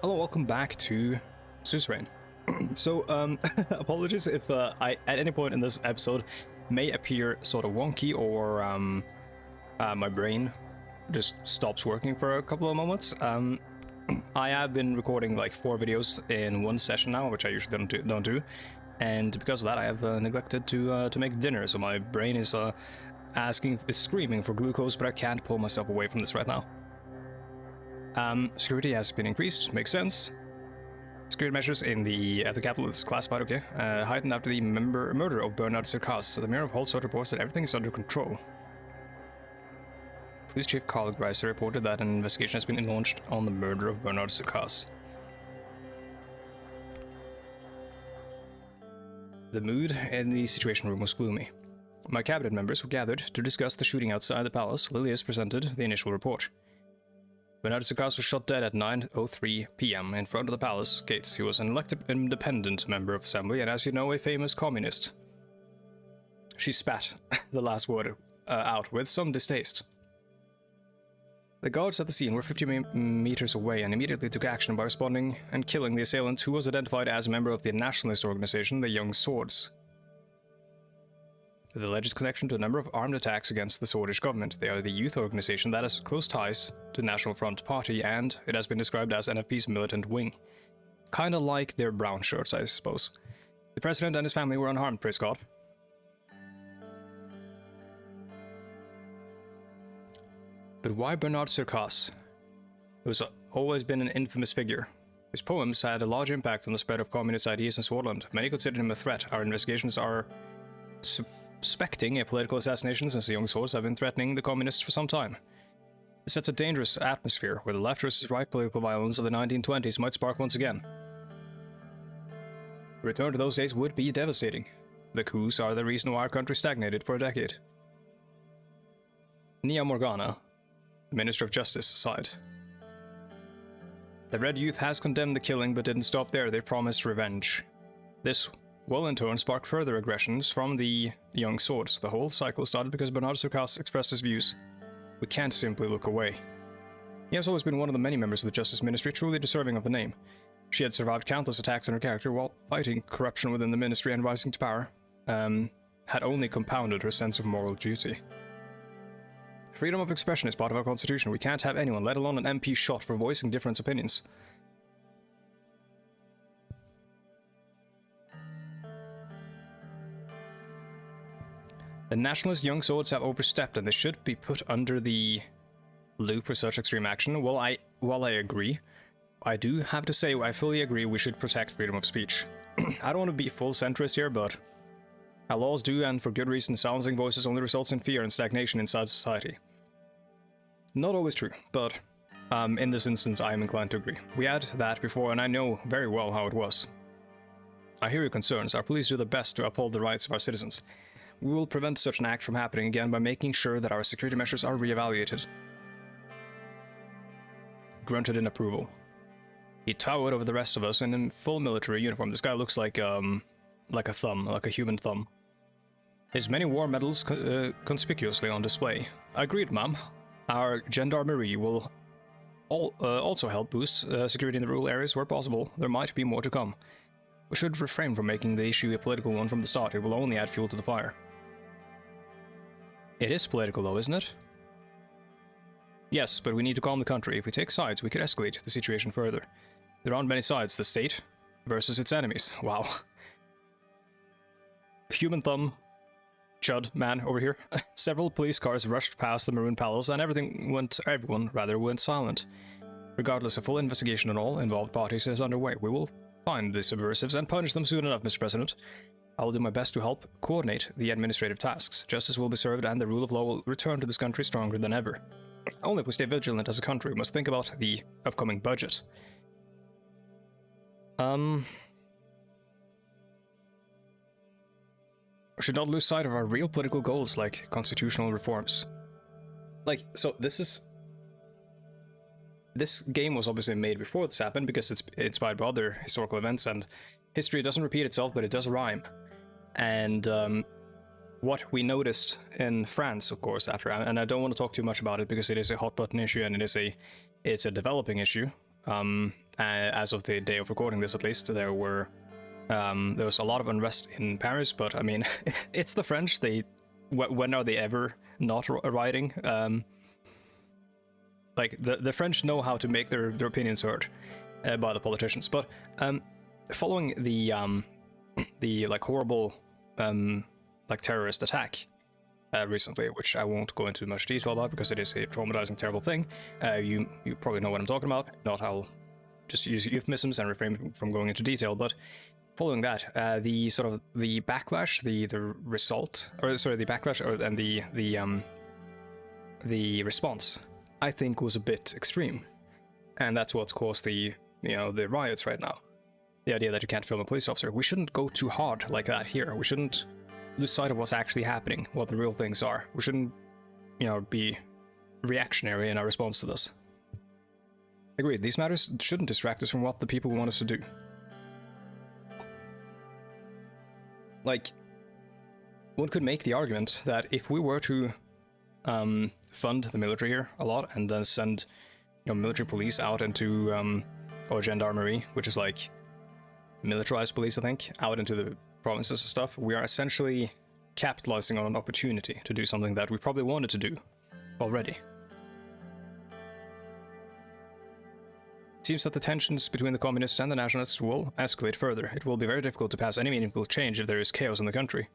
Hello, welcome back to Suzerain. So, apologies if I, at any point in this episode, may appear sort of wonky or my brain just stops working for a couple of moments. I have been recording like 4 videos in one session now, which I usually don't do, and because of that, I have neglected to make dinner. So my brain is screaming for glucose, but I can't pull myself away from this right now. Security has been increased, makes sense. Security measures at the capital is classified, okay. Heightened after the murder of Bernard Circas. The mayor of Holzort reports that everything is under control. Police Chief Carl Greiser reported that an investigation has been launched on the murder of Bernard Circas. The mood in the Situation Room was gloomy. My cabinet members were gathered to discuss the shooting outside the palace. Lilius presented the initial report. Bernard Circas was shot dead at 9:03 p.m. in front of the palace gates. He was an elected independent member of assembly and, as you know, a famous communist. She spat the last word out with some distaste. The guards at the scene were 50 meters away and immediately took action by responding and killing the assailant, who was identified as a member of the nationalist organization, the Young Swords. The alleged connection to a number of armed attacks against the Swordish government. They are the youth organization that has close ties to National Front Party, and it has been described as NFP's militant wing. Kinda like their brown shirts, I suppose. The president and his family were unharmed, praise God. But why Bernard Circas? He was always been an infamous figure. His poems had a large impact on the spread of communist ideas in Swordland. Many considered him a threat. Our investigations are suspecting a political assassination, since the Young Swords have been threatening the communists for some time. It sets a dangerous atmosphere where the left versus right political violence of the 1920s might spark once again. A return to those days would be devastating. The coups are the reason why our country stagnated for a decade. Nia Morgana, the Minister of Justice, sighed. The Red Youth has condemned the killing, but didn't stop there. They promised revenge. This will in turn spark further aggressions from the Young Swords. The whole cycle started because Bernard Circas expressed his views. We can't simply look away. He has always been one of the many members of the Justice Ministry truly deserving of the name. She had survived countless attacks on her character while fighting corruption within the ministry, and rising to power had only compounded her sense of moral duty. Freedom of expression is part of our constitution. We can't have anyone, let alone an MP, shot for voicing different opinions. The nationalist Young Swords have overstepped, and they should be put under the loop for such extreme action. While I agree, I do have to say I fully agree we should protect freedom of speech. I don't want to be full centrist here, but our laws do, and for good reason, silencing voices only results in fear and stagnation inside society. Not always true, but in this instance I am inclined to agree. We had that before, and I know very well how it was. I hear your concerns. Our police do their best to uphold the rights of our citizens. We will prevent such an act from happening again by making sure that our security measures are re-evaluated. Grunted in approval. He towered over the rest of us in full military uniform. This guy looks like a thumb, like a human thumb. His many war medals conspicuously on display. Agreed, ma'am. Our gendarmerie will also help boost security in the rural areas where possible. There might be more to come. We should refrain from making the issue a political one from the start. It will only add fuel to the fire. It is political though, isn't it? Yes, but we need to calm the country. If we take sides, we could escalate the situation further. There aren't many sides. The state versus its enemies. Wow. Human thumb. Chud man over here. Several police cars rushed past the Maroon Palace, and everyone went silent. Regardless, a full investigation on all involved parties is underway. We will find the subversives and punish them soon enough, Mr. President. I will do my best to help coordinate the administrative tasks. Justice will be served, and the rule of law will return to this country stronger than ever. Only if we stay vigilant as a country. We must think about the upcoming budget. We should not lose sight of our real political goals, like constitutional reforms. So this game was obviously made before this happened because it's inspired by other historical events, and history doesn't repeat itself, but it does rhyme. And what we noticed in France, of course, after, and I don't want to talk too much about it because it is a hot button issue and it's a developing issue. as of the day of recording this, at least, there was a lot of unrest in Paris. But I mean, it's the French. When are they ever not rioting? Like the French know how to make their opinions heard by the politicians. But following the like horrible like terrorist attack recently, which I won't go into much detail about because it is a traumatizing, terrible thing. You probably know what I'm talking about. If not, I'll just use euphemisms and refrain from going into detail. But following that, the backlash, the result, or sorry, the backlash, and the response, I think, was a bit extreme, and that's what's caused the riots right now. The idea that you can't film a police officer. We shouldn't go too hard like that here. We shouldn't lose sight of what's actually happening, what the real things are. We shouldn't, be reactionary in our response to this. Agreed. These matters shouldn't distract us from what the people want us to do. Like, one could make the argument that if we were to fund the military here a lot and then send military police out into or gendarmerie, which is like militarized police, I think, out into the provinces and stuff, we are essentially capitalizing on an opportunity to do something that we probably wanted to do already. It seems that the tensions between the communists and the nationalists will escalate further. It will be very difficult to pass any meaningful change if there is chaos in the country.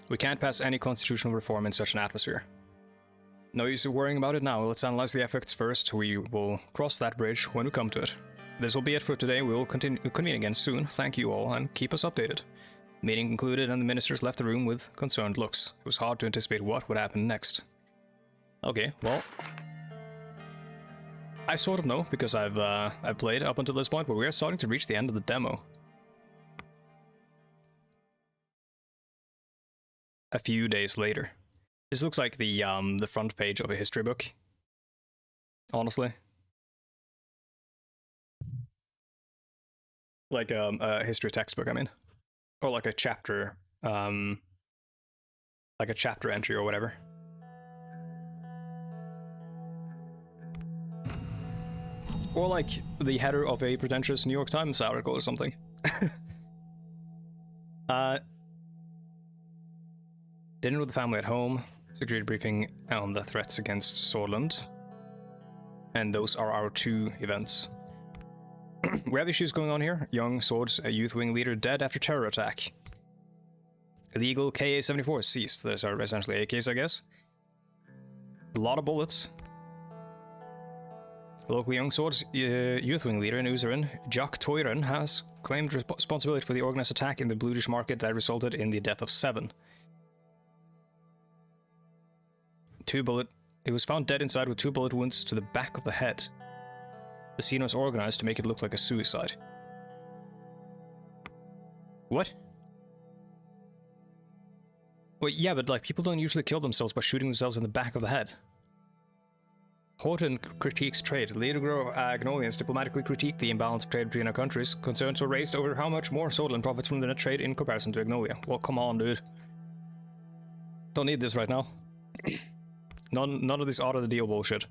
We can't pass any constitutional reform in such an atmosphere. No use of worrying about it now. Let's analyze the effects first. We will cross that bridge when we come to it. This will be it for today. We will convene again soon. Thank you all, and keep us updated. Meeting concluded, and the ministers left the room with concerned looks. It was hard to anticipate what would happen next. Okay, well, I sort of know because I've played up until this point, but we are starting to reach the end of the demo. A few days later. This looks like the front page of a history book. Honestly. Like a history textbook, I mean. Or like a chapter entry or whatever. Or like the header of a pretentious New York Times article or something. Dinner with the family at home. Security briefing on the threats against Swordland. And those are our two events. We have issues going on here. Young Swords, a youth wing leader, dead after terror attack. Illegal KA-74 seized. Those are essentially AKs, I guess. A lot of bullets. The local Young Swords youth wing leader in Suzerain, Jack Toyren, has claimed responsibility for the organized attack in the Bluish market that resulted in the death of 7. He was found dead inside with 2 bullet wounds to the back of the head. The scene was organized to make it look like a suicide. What? Well, yeah, but like people don't usually kill themselves by shooting themselves in the back of the head. Horton critiques trade. Leader Agnolians diplomatically critiqued the imbalance of trade between our countries. Concerns were raised over how much more Swordland profits from the net trade in comparison to Agnolia. Well, come on, dude. Don't need this right now. None of this out of the deal bullshit.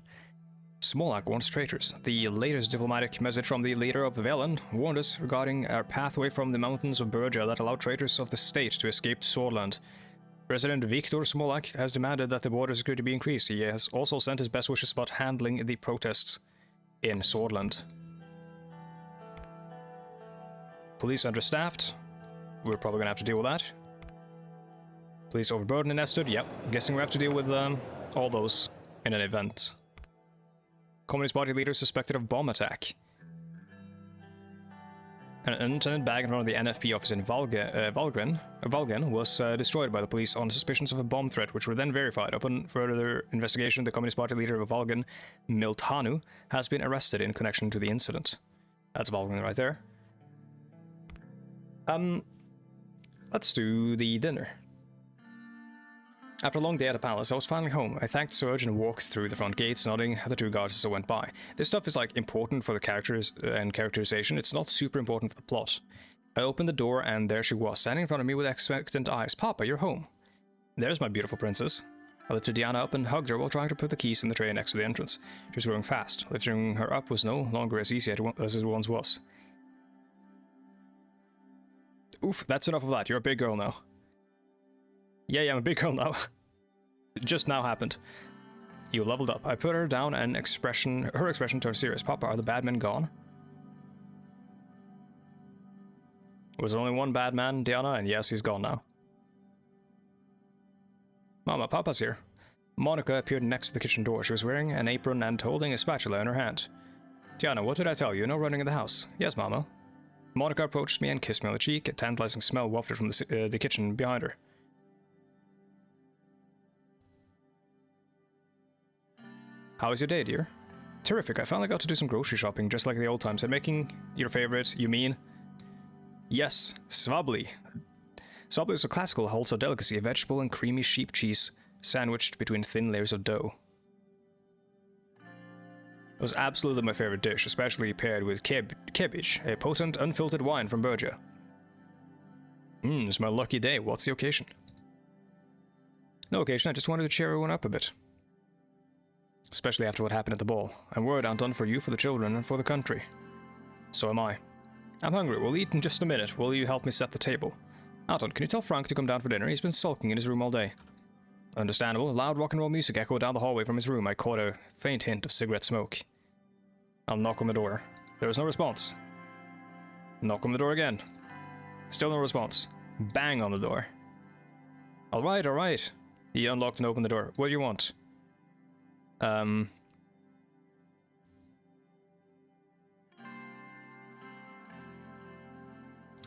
Smolak warns traitors. The latest diplomatic message from the leader of Velen warned us regarding our pathway from the mountains of Bergia that allowed traitors of the state to escape to Swordland. President Viktor Smolak has demanded that the border security be increased. He has also sent his best wishes about handling the protests in Swordland. Police understaffed. We're probably gonna have to deal with that. Police overburdened and nested. Yep, I'm guessing we have to deal with all those in an event. Communist Party leader suspected of bomb attack. An unattended bag in front of the NFP office in Valgen was destroyed by the police on suspicions of a bomb threat, which were then verified. Upon further investigation, the Communist Party leader of Valgen, Miltanu, has been arrested in connection to the incident. That's Valgen right there. Let's do the dinner. After a long day at the palace, I was finally home. I thanked Surge and walked through the front gates, nodding at the 2 guards as I went by. This stuff is like important for the characters and characterization. It's not super important for the plot. I opened the door and there she was, standing in front of me with expectant eyes. Papa, you're home. There's my beautiful princess. I lifted Diana up and hugged her while trying to put the keys in the tray next to the entrance. She was growing fast. Lifting her up was no longer as easy as it once was. Oof, that's enough of that. You're a big girl now. Yeah, I'm a big girl now. It just now happened. You leveled up. I put her down and her expression turned serious. Papa, are the bad men gone? Was there only one bad man, Diana? And yes, he's gone now. Mama, Papa's here. Monica appeared next to the kitchen door. She was wearing an apron and holding a spatula in her hand. Diana, what did I tell you? No running in the house. Yes, Mama. Monica approached me and kissed me on the cheek. A tantalizing smell wafted from the kitchen behind her. How was your day, dear? Terrific. I finally got to do some grocery shopping, just like the old times. I'm making your favorite, you mean? Yes, svabli. Svabli is a classical wholesome delicacy, a vegetable and creamy sheep cheese sandwiched between thin layers of dough. It was absolutely my favorite dish, especially paired with kebbage, a potent, unfiltered wine from Bergia. It's my lucky day. What's the occasion? No occasion, I just wanted to cheer everyone up a bit. Especially after what happened at the ball. I'm worried, Anton, for you, for the children, and for the country. So am I. I'm hungry. We'll eat in just a minute. Will you help me set the table? Anton, can you tell Frank to come down for dinner? He's been sulking in his room all day. Understandable. Loud rock and roll music echoed down the hallway from his room. I caught a faint hint of cigarette smoke. I'll knock on the door. There was no response. Knock on the door again. Still no response. Bang on the door. Alright. He unlocked and opened the door. What do you want?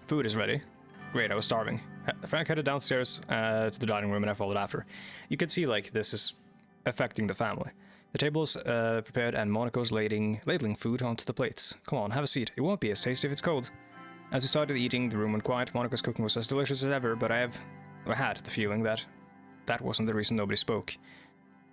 Food is ready. Great, I was starving. Frank headed downstairs to the dining room and I followed after. You could see, like, this is affecting the family. The table is prepared and Monica's ladling food onto the plates. Come on, have a seat. It won't be as tasty if it's cold. As we started eating, the room went quiet. Monica's cooking was as delicious as ever, but I had the feeling that that wasn't the reason nobody spoke.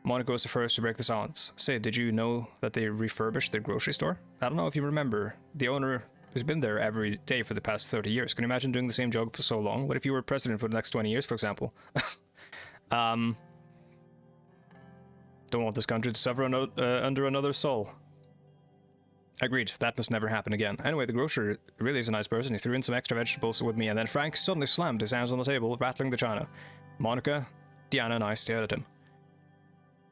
Monica was the first to break the silence. Say, did you know that they refurbished their grocery store? I don't know if you remember. The owner has been there every day for the past 30 years. Can you imagine doing the same job for so long? What if you were president for the next 20 years, for example? Don't want this country to suffer under another soul. Agreed, that must never happen again. Anyway, the grocer really is a nice person. He threw in some extra vegetables with me, and then Frank suddenly slammed his hands on the table, rattling the china. Monica, Diana, and I stared at him.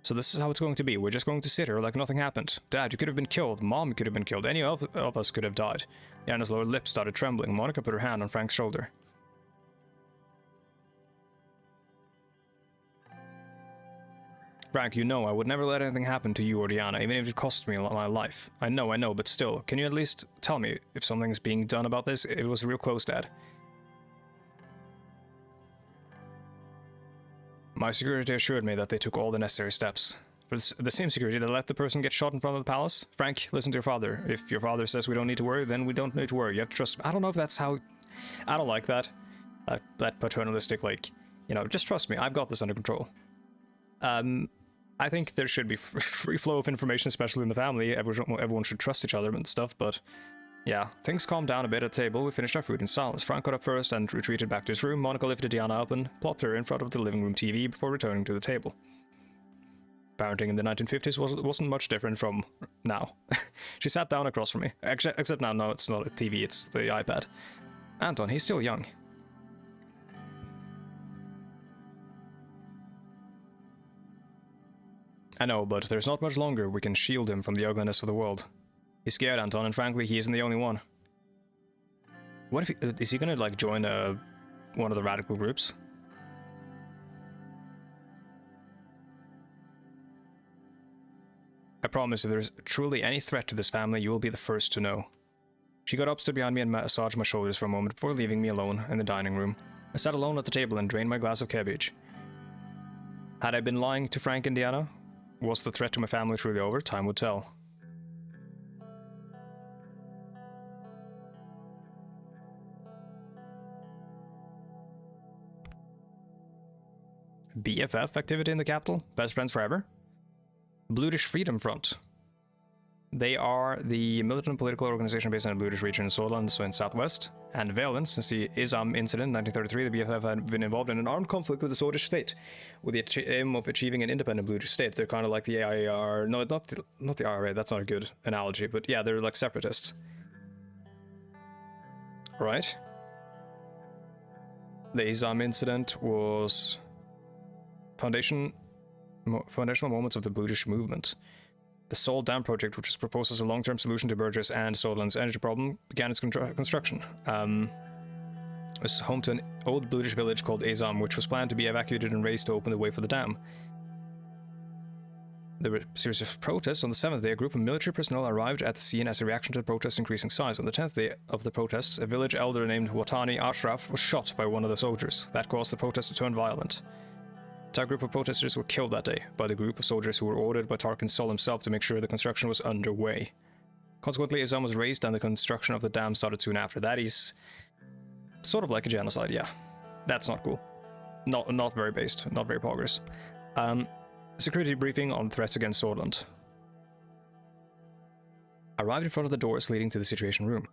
So this is how it's going to be. We're just going to sit here like nothing happened. Dad, you could have been killed. Mom could have been killed. Any of us could have died. Diana's lower lip started trembling. Monica put her hand on Frank's shoulder. Frank, you know I would never let anything happen to you or Diana, even if it cost me my life. I know, but still, can you at least tell me if something's being done about this? It was real close, Dad. My security assured me that they took all the necessary steps. For the same security that let the person get shot in front of the palace? Frank, listen to your father. If your father says we don't need to worry, then we don't need to worry. You have to trust him. I don't know if that's how... I don't like that. That paternalistic, like, you know, just trust me. I've got this under control. I think there should be free flow of information, especially in the family. Everyone should trust each other and stuff, but... yeah, things calmed down a bit at the table. We finished our food in silence. Frank got up first and retreated back to his room. Monica lifted Diana up and plopped her in front of the living room TV before returning to the table. Parenting in the 1950s wasn't much different from now. She sat down across from me. Except now, no, it's not a TV, it's the iPad. Anton, he's still young. I know, but there's not much longer we can shield him from the ugliness of the world. He's scared, Anton, and frankly, he isn't the only one. What if is he gonna, like, join one of the radical groups? I promise, if there's truly any threat to this family, you will be the first to know. She got up, stood behind me, and massaged my shoulders for a moment before leaving me alone in the dining room. I sat alone at the table and drained my glass of cabbage. Had I been lying to Frank and Diana? Was the threat to my family truly over? Time would tell. BFF activity in the capital? Best friends forever? Bluish Freedom Front. They are the militant political organization based in the Bluish region in Swordland, so in southwest. And Valen, since the Izam incident in 1933, the BFF had been involved in an armed conflict with the Swordish state, with the aim of achieving an independent Bluish state. They're kind of like the AIR, no, not the IRA, that's not a good analogy, but yeah, they're like separatists. Right? The Izam incident was foundational moments of the Bluish movement. The Sol Dam project, which was proposed as a long-term solution to Burgess and Swordland's energy problem, began its construction. It was home to an old Bluish village called Azam, which was planned to be evacuated and razed to open the way for the dam. There were a series of protests. On the 7th day, a group of military personnel arrived at the scene as a reaction to the protests' increasing size. On the 10th day of the protests, a village elder named Watani Ashraf was shot by one of the soldiers. That caused the protests to turn violent. The entire group of protesters were killed that day by the group of soldiers who were ordered by Tarkin Sol himself to make sure the construction was underway. Consequently, Azam was razed and the construction of the dam started soon after. That is sort of like a genocide, yeah. That's not cool. Not very based, not very progress. Security briefing on threats against Swordland. Arrived in front of the doors leading to the Situation Room.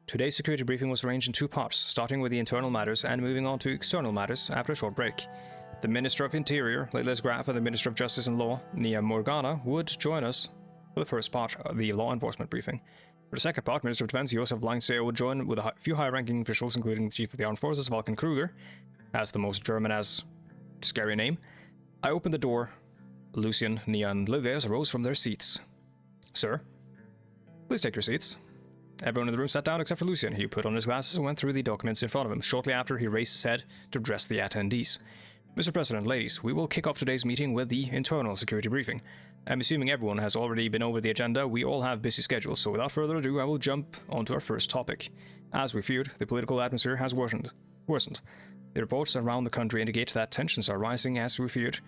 Today's security briefing was arranged in two parts, starting with the internal matters and moving on to external matters after a short break. The Minister of Interior, Lilis Graf, and the Minister of Justice and Law, Nia Morgana, would join us for the first part of the law enforcement briefing. For the second part, Minister of Defense Josef Langseo would join with a few high-ranking officials, including the Chief of the Armed Forces, Vulcan Kruger, as the most German as scary name. I opened the door. Lucian, Nia, and Lilis rose from their seats. Sir, please take your seats. Everyone in the room sat down except for Lucian. He put on his glasses and went through the documents in front of him. Shortly after, he raised his head to address the attendees. Mr. President, ladies, we will kick off today's meeting with the internal security briefing. I'm assuming everyone has already been over the agenda. We all have busy schedules, so without further ado, I will jump onto our first topic. As we feared, the political atmosphere has worsened. The reports around the country indicate that tensions are rising as we feared.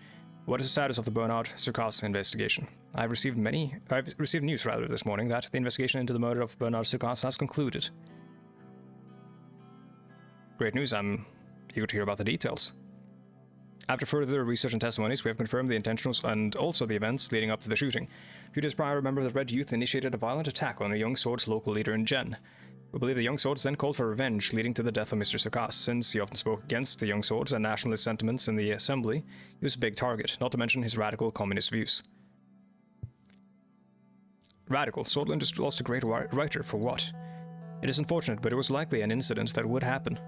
What is the status of the Bernard Circas investigation? I've received news this morning that the investigation into the murder of Bernard Circas has concluded. Great news, I'm eager to hear about the details. After further research and testimonies, we have confirmed the intentions and also the events leading up to the shooting. A few days prior, a member of the Red Youth initiated a violent attack on a Young Swords local leader in Jen. We believe the Young Swords then called for revenge, leading to the death of Mr. Circas. Since he often spoke against the Young Swords and nationalist sentiments in the assembly, he was a big target, not to mention his radical communist views. Radical. Swordland just lost a great writer, for what? It is unfortunate, but it was likely an incident that would happen.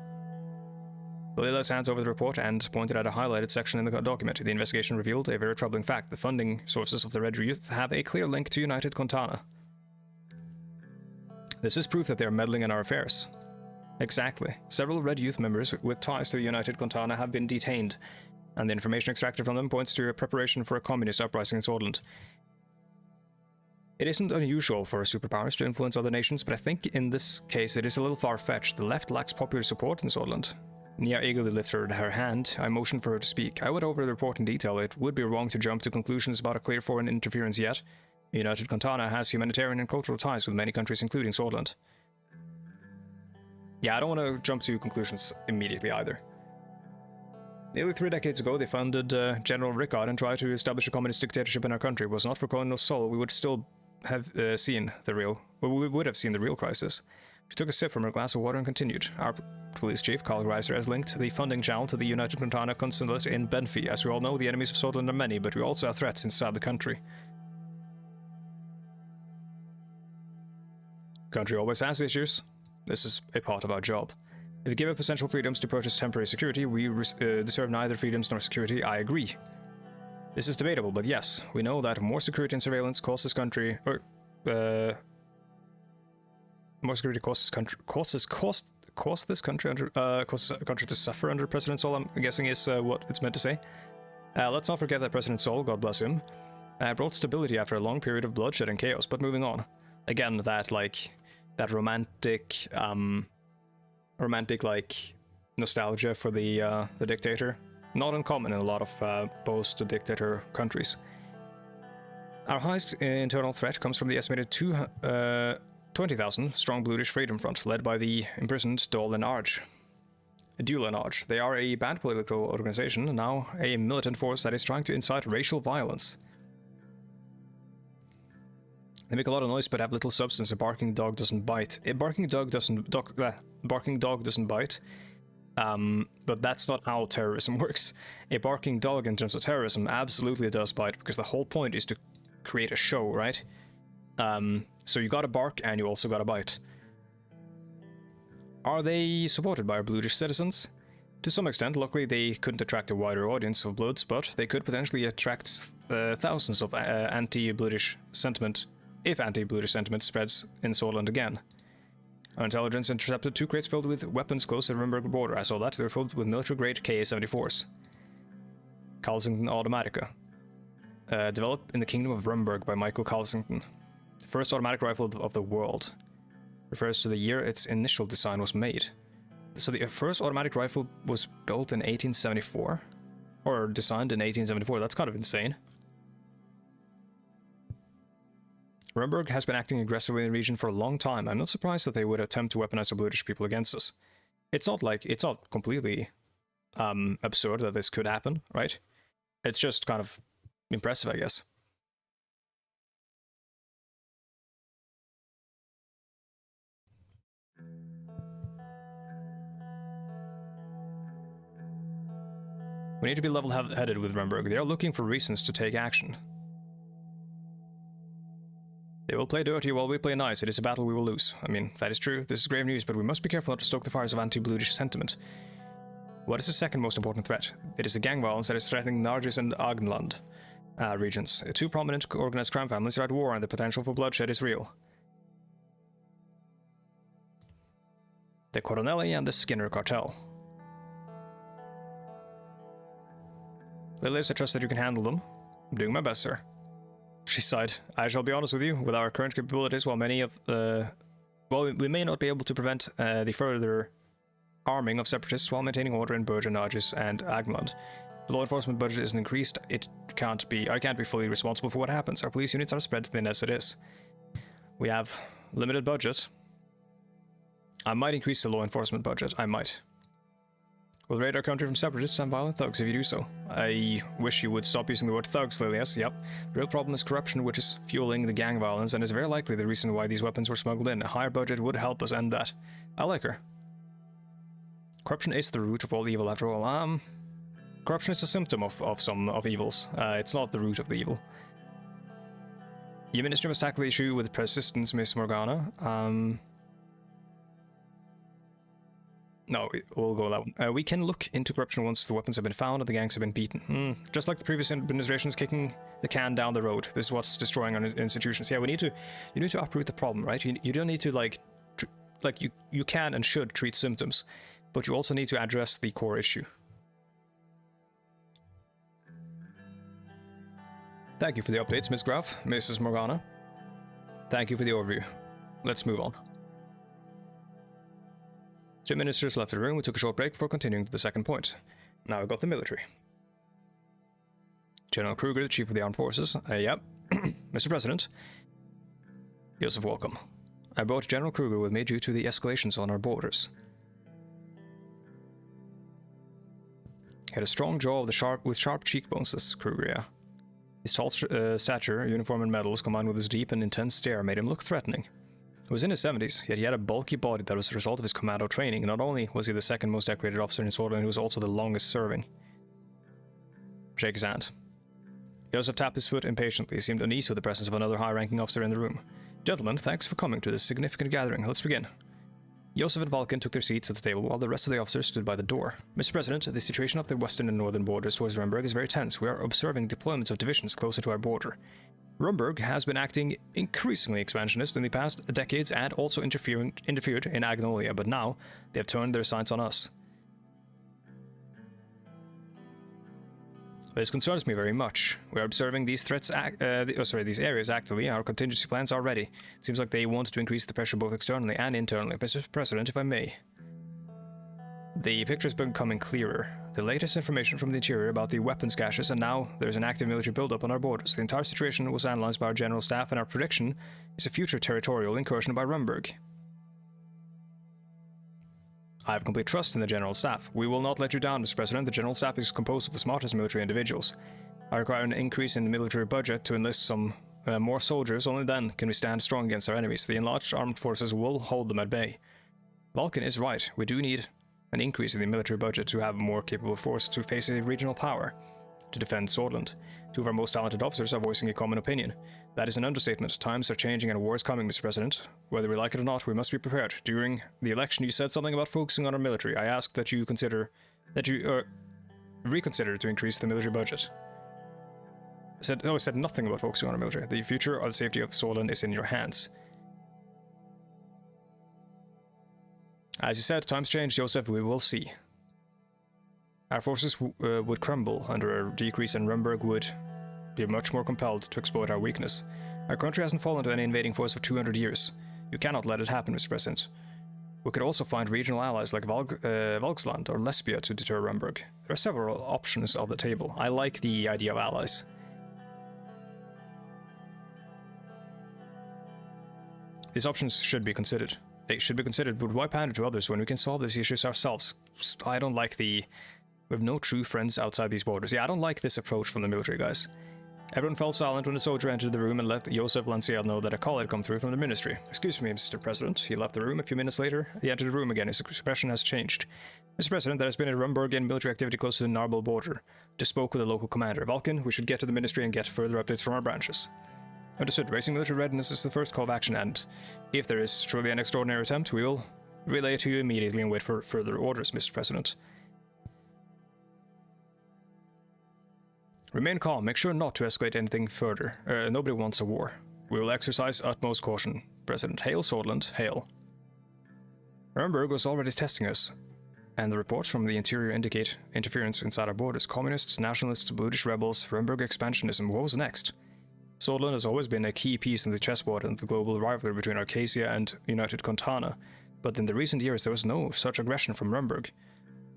Lilis hands over the report and pointed at a highlighted section in the document. The investigation revealed a very troubling fact. The funding sources of the Red Youth have a clear link to United Contana. This is proof that they are meddling in our affairs. Exactly. Several Red Youth members with ties to United Contana have been detained, and the information extracted from them points to a preparation for a communist uprising in Swordland. It isn't unusual for superpowers to influence other nations, but I think in this case it is a little far-fetched. The left lacks popular support in Swordland. Nia eagerly lifted her hand. I motioned for her to speak. I went over the report in detail. It would be wrong to jump to conclusions about a clear foreign interference yet. United Contana has humanitarian and cultural ties with many countries, including Swordland. Yeah, I don't want to jump to conclusions immediately either. Nearly 3 decades ago, they founded General Rickard and tried to establish a communist dictatorship in our country. It was not for Colonel Sol, we would still have seen the real crisis. She took a sip from her glass of water and continued. Our police chief, Carl Reiser, has linked the funding channel to the United Contana consulate in Benfi. As we all know, the enemies of Swordland are many, but we also have threats inside the country. Country always has issues. This is a part of our job. If we give up essential freedoms to purchase temporary security, we deserve neither freedoms nor security. I agree. This is debatable, but yes, we know that more security and surveillance costs this country, more security costs this country to suffer under President Sol, I'm guessing is what it's meant to say. Let's not forget that President Sol, God bless him, brought stability after a long period of bloodshed and chaos. But moving on, again, that romantic nostalgia for the dictator, not uncommon in a lot of post-dictator countries. Our highest internal threat comes from the estimated 20,000 strong Bluish Freedom Front, led by the imprisoned Dulan Arj. They are a banned political organization, now a militant force that is trying to incite racial violence. They make a lot of noise but have little substance. A barking dog doesn't bite. A barking dog doesn't bite. But that's not how terrorism works. A barking dog in terms of terrorism absolutely does bite, because the whole point is to create a show, right? So you gotta bark and you also gotta bite. Are they supported by our British citizens? To some extent. Luckily they couldn't attract a wider audience of Bloods, but they could potentially attract thousands of anti-British sentiment, if anti-British sentiment spreads in Swordland again. Our intelligence intercepted 2 crates filled with weapons close to the Rumburg border. I saw that. They were filled with military-grade KA-74s. Carlsington Automatica. Developed in the Kingdom of Rumburg by Michael Carlsington. First automatic rifle of the world. Refers to the year its initial design was made. So the first automatic rifle was built in 1874? Or designed in 1874, that's kind of insane. Rumburg has been acting aggressively in the region for a long time. I'm not surprised that they would attempt to weaponize the British people against us. It's not completely absurd that this could happen, right? It's just kind of impressive, I guess. We need to be level-headed with Rumburg. They are looking for reasons to take action. They will play dirty while we play nice. It is a battle we will lose. I mean, that is true. This is grave news, but we must be careful not to stoke the fires of anti-British sentiment. What is the second most important threat? It is the gang violence that is threatening Nargis and Agneland regions. 2 prominent organized crime families are at war, and the potential for bloodshed is real. The Coronelli and the Skinner cartel. Lilius, I trust that you can handle them. I'm doing my best, sir. She sighed. I shall be honest with you, with our current capabilities, while we may not be able to prevent the further arming of separatists while maintaining order in Bergen, Nargis, and Agneland. The law enforcement budget isn't increased. I can't be fully responsible for what happens. Our police units are spread thin as it is. We have limited budget. I might increase the law enforcement budget. I might. We'll raid our country from separatists and violent thugs if you do so. I wish you would stop using the word thugs, Lilius. Yep. The real problem is corruption, which is fueling the gang violence, and is very likely the reason why these weapons were smuggled in. A higher budget would help us end that. I like her. Corruption is the root of all evil, after all. Corruption is a symptom of some evils. It's not the root of the evil. Your ministry must tackle the issue with persistence, Miss Morgana. No, we'll go that one. We can look into corruption once the weapons have been found and the gangs have been beaten. Just like the previous administration's kicking the can down the road. This is what's destroying our institutions. Yeah, you need to uproot the problem, right? You don't need to you can and should treat symptoms, but you also need to address the core issue. Thank you for the updates, Miss Graf, Mrs. Morgana. Thank you for the overview. Let's move on. 2 ministers left the room. We took a short break before continuing to the second point. Now we've got the military. General Kruger, the Chief of the Armed Forces. Yep. Mr. President. Joseph, welcome. I brought General Kruger with me due to the escalations on our borders. He had a strong jaw with sharp cheekbones, this Kruger, yeah. His tall stature, uniform and medals, combined with his deep and intense stare, made him look threatening. He was in his 70s, yet he had a bulky body that was the result of his commando training. Not only was he the second most decorated officer in Swordland, he was also the longest serving. Shake his hand. Joseph tapped his foot impatiently. He seemed uneasy with the presence of another high-ranking officer in the room. Gentlemen, thanks for coming to this significant gathering. Let's begin. Joseph and Vulcan took their seats at the table while the rest of the officers stood by the door. Mr. President, the situation of the western and northern borders towards Rumburg is very tense. We are observing deployments of divisions closer to our border. Rumburg has been acting increasingly expansionist in the past decades and also interfered in Agnolia, but now they have turned their sights on us. This concerns me very much. We are observing these these areas actively. Our contingency plans are ready. It seems like they want to increase the pressure both externally and internally. Mr. President, if I may. The picture is becoming clearer. The latest information from the interior about the weapons caches, and now there's an active military buildup on our borders. The entire situation was analyzed by our general staff, and our prediction is a future territorial incursion by Rumburg. I have complete trust in the General Staff. We will not let you down, Mr. President. The General Staff is composed of the smartest military individuals. I require an increase in the military budget to enlist some more soldiers, only then can we stand strong against our enemies. The enlarged armed forces will hold them at bay. Vulcan is right. We do need an increase in the military budget to have a more capable force to face a regional power. To defend Swordland, 2 of our most talented officers are voicing a common opinion. That is an understatement. Times are changing and a war is coming, Mr. President. Whether we like it or not, we must be prepared. During the election, you said something about focusing on our military. I ask that you reconsider to increase the military budget. I said nothing about focusing on our military. The future or the safety of Swordland is in your hands. As you said, times change, Joseph. We will see. Our forces would crumble under a decrease, and Rumburg would be much more compelled to exploit our weakness. Our country hasn't fallen to any invading force for 200 years. You cannot let it happen, Mr. President. We could also find regional allies like Volksland or Lesbia to deter Rumburg. There are several options on the table. I like the idea of allies. These options should be considered. They should be considered, but why pander to others when we can solve these issues ourselves? I don't like the... We have no true friends outside these borders. Yeah, I don't like this approach from the military guys. Everyone fell silent when the soldier entered the room and let Joseph Lanciel know that a call had come through from the ministry. Excuse me, Mr. President. He left the room. A few minutes later, he entered the room again. His expression has changed. Mr. President, there has been a Rumburgian military activity close to the Narbel border. Just spoke with the local commander. Vulcan, we should get to the ministry and get further updates from our branches. Understood. Raising military readiness is the first call of action, and if there is truly an extraordinary attempt, we will relay it to you immediately and wait for further orders, Mr. President. Remain calm. Make sure not to escalate anything further. Nobody wants a war. We will exercise utmost caution. President, hail Swordland, hail. Rumburg was already testing us, and the reports from the interior indicate interference inside our borders. Communists, nationalists, Bluish rebels, Rumburg expansionism. What was next? Swordland has always been a key piece in the chessboard and the global rivalry between Arcasia and United Contana, but in the recent years there was no such aggression from Rumburg.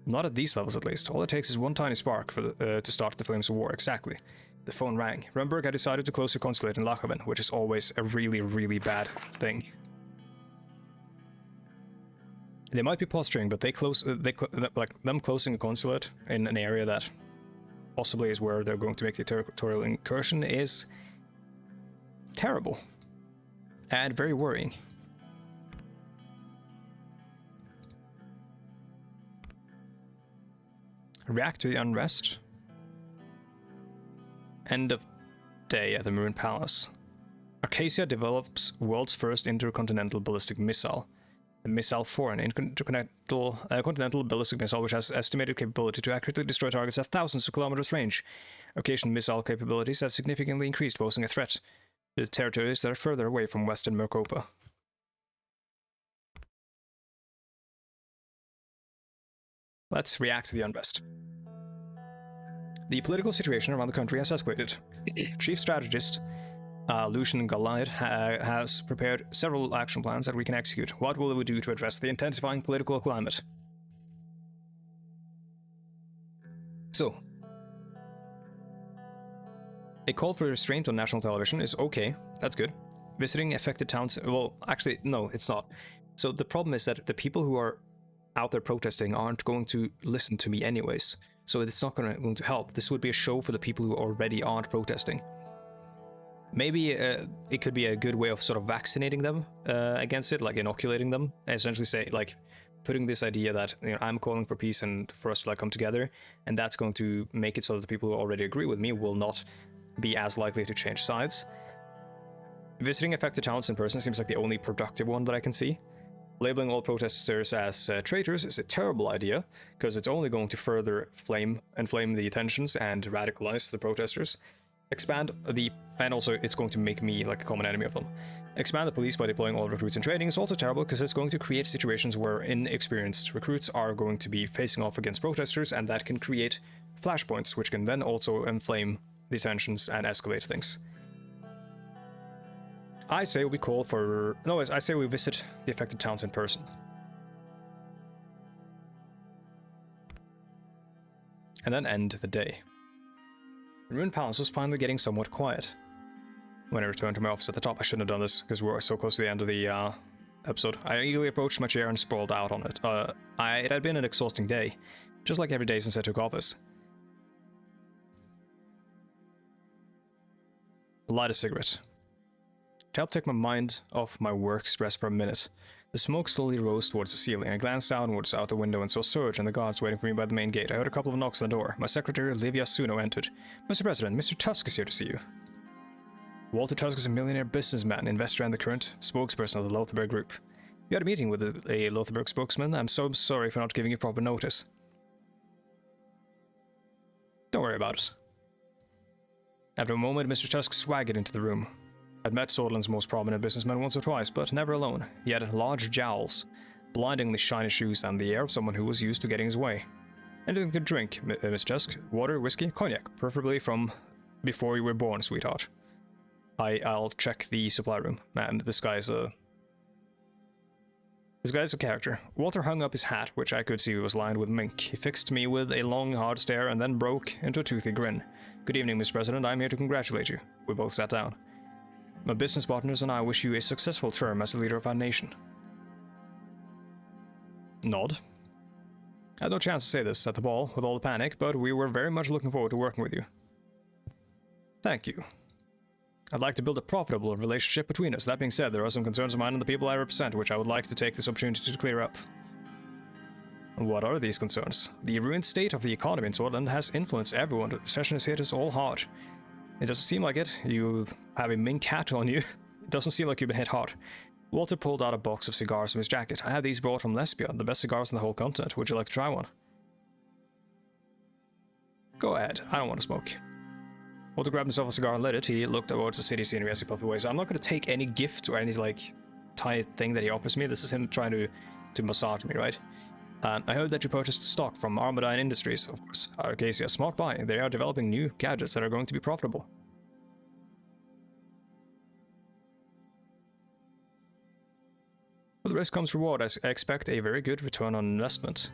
Not at these levels, at least. All it takes is one tiny spark for to start the flames of war. Exactly. The phone rang. Rumburg had decided to close their consulate in Lachaven, which is always a really, really bad thing. They might be posturing, but them closing a consulate in an area that possibly is where they're going to make the territorial incursion is terrible and very worrying. React to the unrest. End of day at the Maroon Palace. Arcasia develops world's first intercontinental ballistic missile. The Missile 4, an continental ballistic missile which has estimated capability to accurately destroy targets at thousands of kilometers range. Arcasian missile capabilities have significantly increased, posing a threat to the territories that are further away from western Mercopa. Let's react to the unrest. The political situation around the country has escalated. Chief strategist Lucian Goliad has prepared several action plans that we can execute. What will we do to address the intensifying political climate? So, a call for restraint on national television is okay. That's good. Visiting affected towns... Well, actually, no, it's not. So the problem is that the people who are out there protesting aren't going to listen to me anyways. So it's not going to help. This would be a show for the people who already aren't protesting. Maybe it could be a good way of sort of vaccinating them against it, like inoculating them. Essentially say, like, putting this idea that, you know, I'm calling for peace and for us to like come together, and that's going to make it so that the people who already agree with me will not be as likely to change sides. Visiting affected towns in person seems like the only productive one that I can see. Labeling all protesters as traitors is a terrible idea, because it's only going to further inflame the tensions and radicalize the protesters. And also it's going to make me like a common enemy of them. Expand the police by deploying all recruits in training is also terrible, because it's going to create situations where inexperienced recruits are going to be facing off against protesters, and that can create flashpoints, which can then also inflame the tensions and escalate things. I say we call for... No, I say we visit the affected towns in person. And then end the day. The Ruined Palace was finally getting somewhat quiet. When I returned to my office at the top, I shouldn't have done this, because we were so close to the end of the episode. I eagerly approached my chair and sprawled out on it. It had been an exhausting day, just like every day since I took office. Light a cigarette. to help take my mind off my work stress for a minute. The smoke slowly rose towards the ceiling. I glanced downwards out the window and saw Surge and the guards waiting for me by the main gate. I heard a couple of knocks on the door. My secretary, Livia Suno, entered. Mr. President, Mr. Tusk is here to see you. Walter Tusk is a millionaire businessman, investor and the current spokesperson of the Lothar Group. You had a meeting with a Lothar spokesman. I'm so sorry for not giving you proper notice. Don't worry about it. After a moment, Mr. Tusk swaggered into the room. I'd met Swordland's most prominent businessman once or twice, but never alone. He had large jowls, blindingly shiny shoes, and the air of someone who was used to getting his way. Anything to drink, Mr. Tusk? Water, whiskey, cognac, preferably from before you were born, sweetheart. I'll check the supply room. Man, this guy's a character. Walter hung up his hat, which I could see was lined with mink. He fixed me with a long, hard stare and then broke into a toothy grin. Good evening, Mr. President. I'm here to congratulate you. We both sat down. My business partners and I wish you a successful term as the leader of our nation. Nod. I had no chance to say this at the ball with all the panic, but we were very much looking forward to working with you. Thank you. I'd like to build a profitable relationship between us. That being said, there are some concerns of mine and the people I represent, which I would like to take this opportunity to clear up. What are these concerns? The ruined state of the economy in Swordland has influenced everyone. The recession has hit us all hard. It doesn't seem like it. You have a mink hat on you. It doesn't seem like you've been hit hard. Walter pulled out a box of cigars from his jacket. I had these brought from Lesbia, the best cigars in the whole continent. Would you like to try one? Go ahead. I don't want to smoke. Walter grabbed himself a cigar and lit it. He looked towards the city scenery as he puffed away. So I'm not going to take any gifts or any, tiny thing that he offers me. This is him trying to massage me, right? I heard that you purchased stock from Armadine Industries, of course. Arcasia, smart buy. They are developing new gadgets that are going to be profitable. With risk comes reward. I expect a very good return on investment.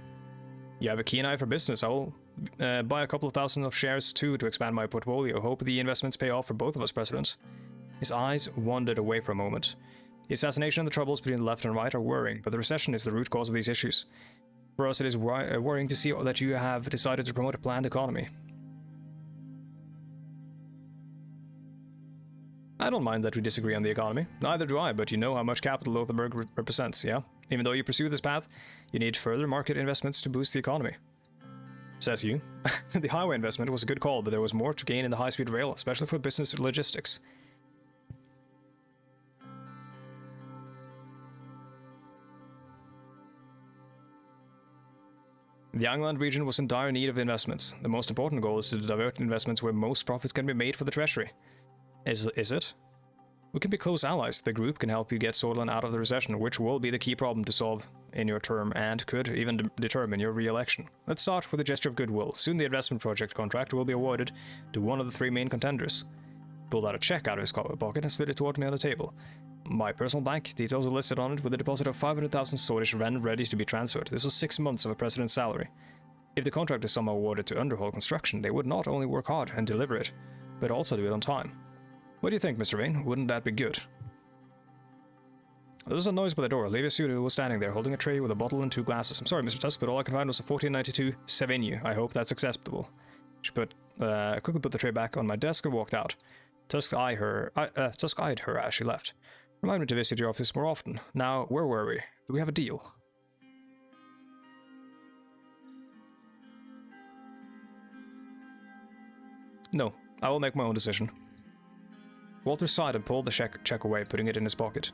You have a keen eye for business. I will buy a couple of thousand of shares too to expand my portfolio. Hope the investments pay off for both of us, President. His eyes wandered away for a moment. The assassination and the troubles between the left and right are worrying, but the recession is the root cause of these issues. For us, it is worrying to see that you have decided to promote a planned economy. I don't mind that we disagree on the economy. Neither do I, but you know how much capital Lothar represents, yeah? Even though you pursue this path, you need further market investments to boost the economy. Says you. The highway investment was a good call, but there was more to gain in the high-speed rail, especially for business logistics. The Angland region was in dire need of investments. The most important goal is to divert investments where most profits can be made for the treasury. Is it? We can be close allies. The group can help you get Swordland out of the recession, which will be the key problem to solve in your term and could even determine your re-election. Let's start with a gesture of goodwill. Soon the investment project contract will be awarded to one of the three main contenders. Pulled out a check out of his pocket and slid it toward me on the table. My personal bank details were listed on it with a deposit of 500,000 Swedish Ren ready to be transferred. This was 6 months of a president's salary. If the contract is somehow awarded to Underhall Construction, they would not only work hard and deliver it, but also do it on time. What do you think, Mr. Vane? Wouldn't that be good? There was a noise by the door. Livia Suno was standing there, holding a tray with a bottle and 2 glasses. I'm sorry, Mr. Tusk, but all I can find was a 1492 Savigny. I hope that's acceptable. She quickly put the tray back on my desk and walked out. Tusk eyed her as she left. Remind me to visit your office more often. Now, where were we? Do we have a deal? No, I will make my own decision. Walter sighed and pulled the check away, putting it in his pocket.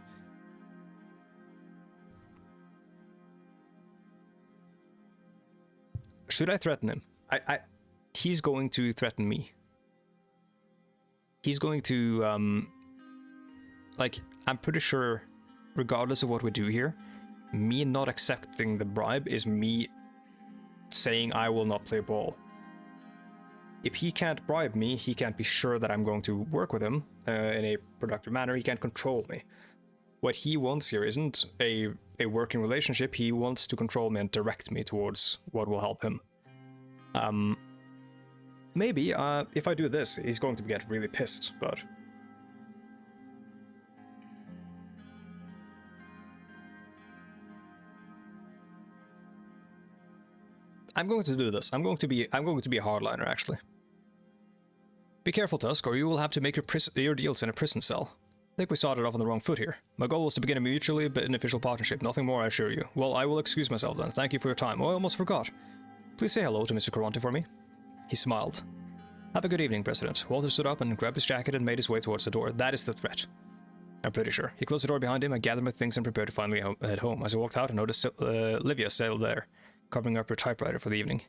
Should I threaten him? He's going to threaten me. He's going to, I'm pretty sure, regardless of what we do here, me not accepting the bribe is me saying I will not play ball. If he can't bribe me, he can't be sure that I'm going to work with him in a productive manner. He can't control me. What he wants here isn't a working relationship. He wants to control me and direct me towards what will help him. Maybe, if I do this, he's going to get really pissed, but... I'm going to do this. I'm going to be a hardliner, actually. Be careful, Tusk, or you will have to make your deals in a prison cell. think we started off on the wrong foot here. My goal was to begin a mutually beneficial partnership, nothing more, I assure you. Well, I will excuse myself then. Thank you for your time. Oh, I almost forgot. Please say hello to Mr. Caronte for me. He smiled. Have a good evening, President. Walter stood up and grabbed his jacket and made his way towards the door. That is the threat. I'm pretty sure. He closed the door behind him and gathered my things and prepared to finally head home. As I walked out, I noticed Livia still there, covering up her typewriter for the evening.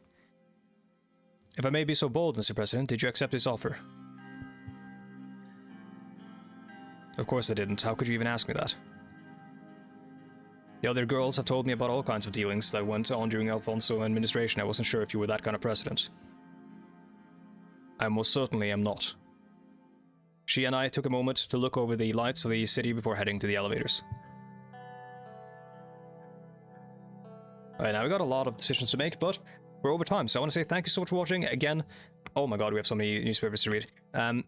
If I may be so bold, Mr. President, did you accept this offer? Of course I didn't. How could you even ask me that? The other girls have told me about all kinds of dealings that went on during Alfonso administration. I wasn't sure if you were that kind of president. I most certainly am not. She and I took a moment to look over the lights of the city before heading to the elevators. Alright, now we got a lot of decisions to make, but we're over time, so I want to say thank you so much for watching. Again, oh my god, we have so many newspapers to read.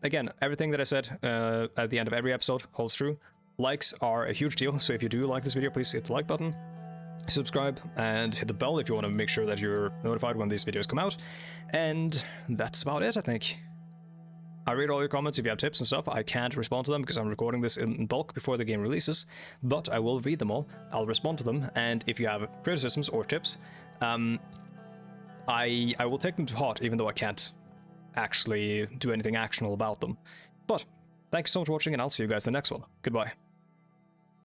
Again, everything that I said at the end of every episode holds true. Likes are a huge deal, so if you do like this video, please hit the like button, subscribe, and hit the bell if you want to make sure that you're notified when these videos come out. And that's about it, I think. I read all your comments. If you have tips and stuff, I can't respond to them because I'm recording this in bulk before the game releases, but I will read them all. I'll respond to them, and if you have criticisms or tips, I will take them to heart, even though I can't actually do anything actionable about them. But thank you so much for watching, and I'll see you guys in the next one. Goodbye.